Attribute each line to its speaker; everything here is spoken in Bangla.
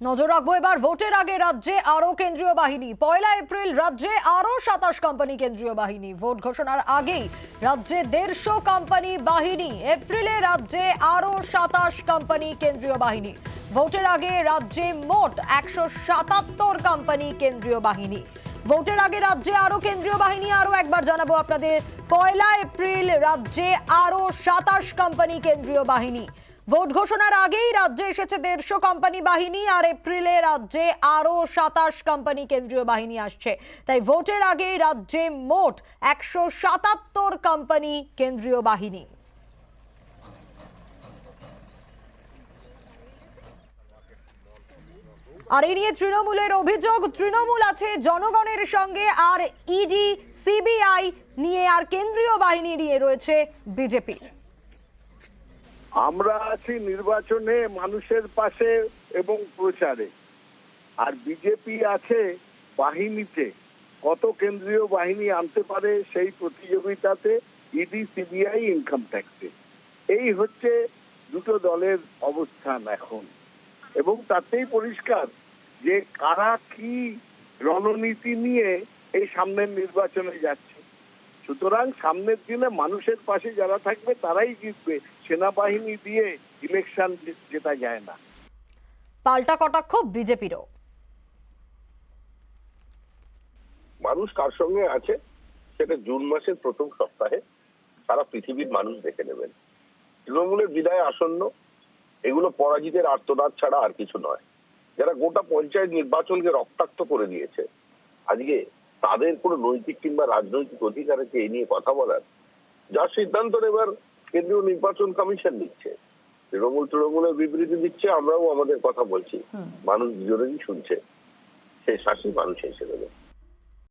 Speaker 1: নজর রাখবো এবার ভোটের আগে রাজ্যে আরো কেন্দ্রীয় বাহিনী। 1 এপ্রিল রাজ্যে আরো 27 কোম্পানি কেন্দ্রীয় বাহিনী। ভোট ঘোষণার আগেই রাজ্যে 150 কোম্পানি বাহিনী। এপ্রিলে রাজ্যে আরো 27 কোম্পানি কেন্দ্রীয় বাহিনী। ভোটের আগে রাজ্যে মোট 177 কোম্পানি কেন্দ্রীয় বাহিনী। ভোটের আগে রাজ্যে আরো কেন্দ্রীয় বাহিনী। আরো একবার জানাবো আপনাদের, 1 এপ্রিল রাজ্যে আরো 27 কোম্পানি কেন্দ্রীয় বাহিনী। ভোট ঘোষণার আগেই রাজ্যে এসেছে 150 কোম্পানি বাহিনী, আর এপ্রিলে রাজ্যে আরো 27 কোম্পানি কেন্দ্রীয় বাহিনী আসছে। তাই ভোটের আগেই রাজ্যে মোট 177 কোম্পানি কেন্দ্রীয় বাহিনী। আর এই নিয়ে তৃণমূলের অভিযোগ, তৃণমূল আছে জনগণের সঙ্গে, আর ইডি সিবিআই নিয়ে আর কেন্দ্রীয় বাহিনী নিয়ে রয়েছে বিজেপি।
Speaker 2: আমরা আছি নির্বাচনে মানুষের পাশে এবং প্রচারে, আর বিজেপি আছে বাহিনীতে। কত কেন্দ্রীয় বাহিনী আনতে পারে সেই প্রতিযোগিতাতে ইডি সিবিআই ইনকাম ট্যাক্সে। এই হচ্ছে দুটো দলের অবস্থান এখন, এবং তাতেই পরিষ্কার যে কারা কি রণনীতি নিয়ে এই সামনের নির্বাচনে যাচ্ছে। সুতরাং সামনের দিনে মানুষের পাশে যারা থাকবে তারাই জিতবে, সেনাবাহিনী দিয়ে ইলেকশন জেতা যায় না।
Speaker 1: পাল্টা কটাক্ষ বিজেপিরও।
Speaker 3: মানুষ কার সঙ্গে আছে সেটা জুন মাসের প্রথম সপ্তাহে সারা পৃথিবীর মানুষ দেখে নেবেন। তৃণমূলের বিদায় আসন্ন, এগুলো পরাজিতের আর্তনাদ ছাড়া আর কিছু নয়। যারা গোটা পঞ্চায়েত নির্বাচনকে রক্তাক্ত করে দিয়েছে, আজকে তাদের কোনো নৈতিক কিংবা রাজনৈতিক অধিকার আছে এই নিয়ে কথা বলার? যার সিদ্ধান্ত এবার কেন্দ্রীয় নির্বাচন কমিশন নিচ্ছে। তৃণমূলের বিবৃতি দিচ্ছে, আমরাও আমাদের কথা বলছি, মানুষ দুজনেরই শুনছে। সেই শাসি মানুষ এসে দেবে।